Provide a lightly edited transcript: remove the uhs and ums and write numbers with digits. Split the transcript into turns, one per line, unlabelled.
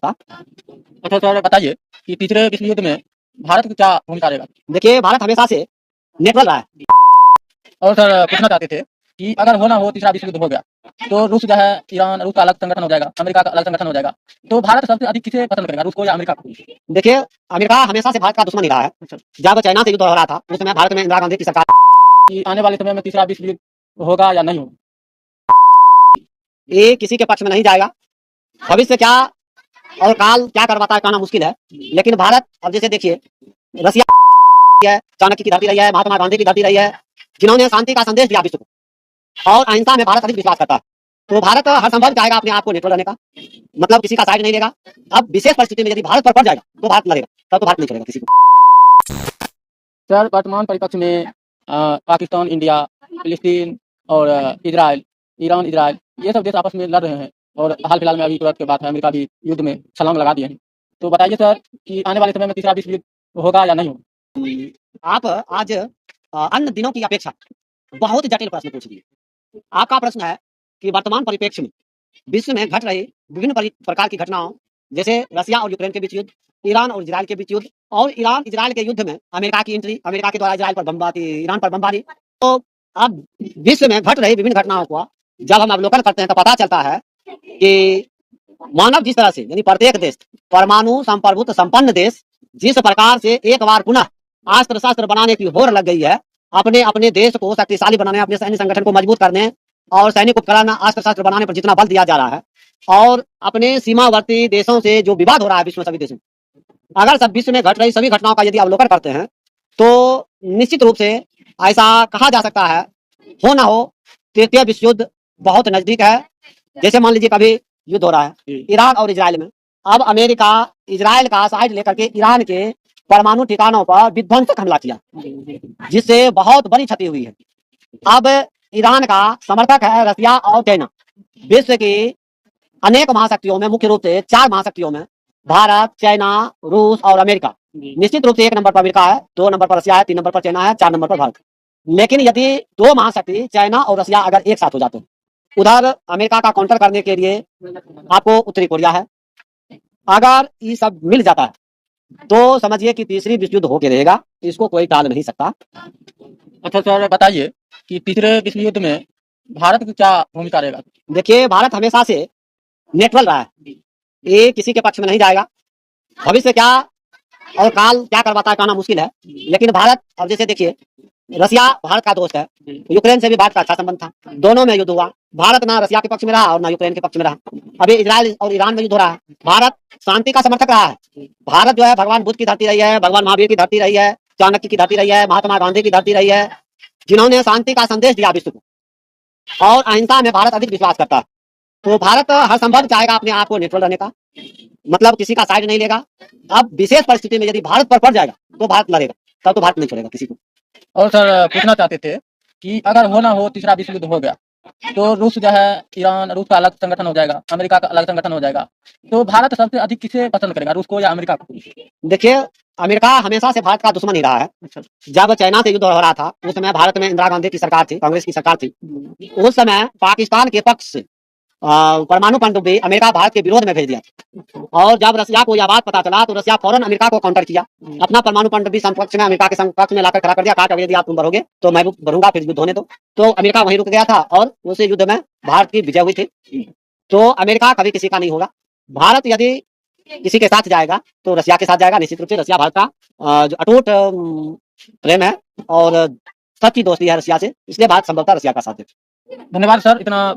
हाँ?
अच्छा सर बताइए कि तीसरे विश्व युद्ध में भारत की क्या भूमिका रहेगा।
देखिए, भारत हमेशा से नेटरल रहा है।
और सर पूछना चाहते थे कि अगर होना हो तीसरा विश्व युद्ध हो गया तो रूस जो है ईरान रूस का अलग संगठन हो जाएगा, अमेरिका का अलग संगठन हो जाएगा, तो भारत सबसे अधिक किसे पसंद करेगा, रूस को या अमेरिका को।
देखिए, अमेरिका हमेशा से भारत का दुश्मन ही रहा है। जब चाइना से युद्ध हो रहा था उस समय भारत में इंदिरा गांधी की सरकार
कि आने वाले समय में तीसरा विश्व युद्ध होगा या नहीं होगा।
ये किसी के पक्ष में नहीं जाएगा। भविष्य क्या और काल क्या करवाता है कहना मुश्किल है, लेकिन भारत अब जैसे देखिए, रसिया है, चाणक्य की धरती रही है, महात्मा गांधी की धरती रही है, जिन्होंने शांति का संदेश दिया विश्व को, और अहिंसा में भारत अधिक विश्वास करता है। तो भारत हर संभव चाहेगा अपने आप को नेट्रल रहने का, मतलब किसी का साइड नहीं लेगा। अब विशेष परिस्थिति में यदि भारत पर पड़ जाएगा तो भारत लड़ेगा, तब तो भारत नहीं छोड़ेगा किसी को।
सर वर्तमान परिपक्ष में पाकिस्तान, इंडिया, फिलिस्तीन और इजराइल, ईरान, इजराइल ये सब देश आपस में लड़ रहे हैं और हाल फिलहाल में अभी तुरंत के बाद है अमेरिका भी युद्ध में छलांग लगा दिए हैं। तो बताइए सर कि आने वाले समय में तीसरा विश्व युद्ध होगा या नहीं होगा।
आप आज अन्य दिनों की अपेक्षा बहुत जटिल प्रश्न पूछ दिए। आपका प्रश्न है कि वर्तमान परिप्रेक्ष्य में विश्व में घट रही विभिन्न प्रकार की घटनाओं, जैसे रसिया और यूक्रेन के बीच युद्ध, ईरान और इजराइल के बीच युद्ध, और ईरान इजराइल के युद्ध में अमेरिका की एंट्री, अमेरिका के द्वारा इजराइल पर बमबारी, ईरान पर बमबारी। तो अब विश्व में घट रही विभिन्न घटनाओं को जब हम अवलोकन करते हैं तो पता चलता है कि मानव जिस तरह से, यानी प्रत्येक देश परमाणु संप्रभुत्व संपन्न देश जिस प्रकार से एक बार पुनः अस्त्र शस्त्र बनाने की होड़ लग गई है, अपने अपने देश को शक्तिशाली बनाने, अपने सैन्य संगठन को मजबूत करने और सैनिक उपकरण अस्त्र शस्त्र बनाने पर जितना बल दिया जा रहा है, और अपने सीमावर्ती देशों से जो विवाद हो रहा है विश्व में सभी देशों में, अगर सब विश्व में घट रही सभी घटनाओं का यदि अवलोकन करते हैं तो निश्चित रूप से ऐसा कहा जा सकता है, हो ना हो तृतीय विश्व युद्ध बहुत नजदीक है। जैसे मान लीजिए कभी युद्ध हो रहा है ईरान और इजराइल में, अब अमेरिका इजराइल का साइड लेकर के ईरान के परमाणु ठिकानों पर विध्वंसक हमला किया, जिससे बहुत बड़ी क्षति हुई है। अब ईरान का समर्थक है रसिया और चाइना। विश्व की अनेक महाशक्तियों में, मुख्य रूप से 4 महाशक्तियों में भारत, चाइना, रूस और अमेरिका, निश्चित रूप से 1 नंबर पर अमेरिका है, 2 नंबर पर रसिया है, 3 नंबर पर चाइना है, 4 नंबर पर भारत। लेकिन यदि 2 महाशक्ति चाइना और रसिया अगर एक साथ हो जाते, उधर अमेरिका का काउंटर करने के लिए आपको उत्तरी कोरिया है, अगर ये सब मिल जाता है तो समझिए कि तीसरी विश्व युद्ध होके रहेगा, इसको कोई टाल नहीं सकता।
अच्छा सर बताइए कि तीसरे विश्व युद्ध में भारत की क्या भूमिका रहेगा।
देखिए, भारत हमेशा से नेट्रल रहा है, ये किसी के पक्ष में नहीं जाएगा। भविष्य क्या और काल क्या करवाता है कहना मुश्किल है, लेकिन भारत अब जैसे देखिए, रसिया भारत का दोस्त है, यूक्रेन से भी भारत का अच्छा संबंध था, दोनों में युद्ध हुआ, भारत ना रसिया के पक्ष में रहा और ना यूक्रेन के पक्ष में रहा। अभी इजराइल और ईरान में युद्ध हो रहा है, भारत शांति का समर्थक रहा है। भारत जो है भगवान बुद्ध की धरती रही है, भगवान महावीर की धरती रही है, चाणक्य की धरती रही है, महात्मा गांधी की धरती रही है, जिन्होंने शांति का संदेश दिया विश्व को, और अहिंसा में भारत अधिक विश्वास करता है। तो भारत हर संभव चाहेगा अपने आप को नेट्रल रहने का, मतलब किसी का साइड नहीं लेगा। अब विशेष परिस्थिति में यदि भारत पर पड़ जाएगा तो भारत लड़ेगा, तब तो भारत नहीं छोड़ेगा किसी को।
और सर पूछना चाहते थे कि अगर होना हो तीसरा विश्व युद्ध हो गया तो रूस जो है ईरान रूस का अलग संगठन हो जाएगा, अमेरिका का अलग संगठन हो जाएगा, तो भारत सबसे अधिक किसे पसंद करेगा, रूस को या अमेरिका को।
देखिए, अमेरिका हमेशा से भारत का दुश्मन ही रहा है। जब चाइना से युद्ध हो रहा था उस समय भारत में इंदिरा गांधी की सरकार थी, कांग्रेस की सरकार थी। उस समय पाकिस्तान के पक्ष से परमाणु पनडुब्बी अमेरिका भारत के विरोध में भेज दिया, और जब रसिया को यह बात पता चला तो रसिया फौरन अमेरिका को काउंटर किया, अपना परमाणु पनडुब्बी समकक्ष में अमेरिका के समकक्ष में लाकर खड़ा कर दिया, कहा कि यदि आप तुम बढ़ोगे तो मैं बढ़ूंगा, फिर युद्ध होने दो। तो अमेरिका वहीं रुक गया था और उस युद्ध में भारत की विजय हुई थी। तो अमेरिका कभी किसी का नहीं होगा। भारत यदि किसी के साथ जाएगा तो रसिया के साथ जाएगा। निश्चित रूप से रसिया भारत का जो अटूट प्रेम है और सच्ची दोस्ती है रसिया से, इसलिए भारत संभवतः रसिया का साथ दे।
धन्यवाद सर इतना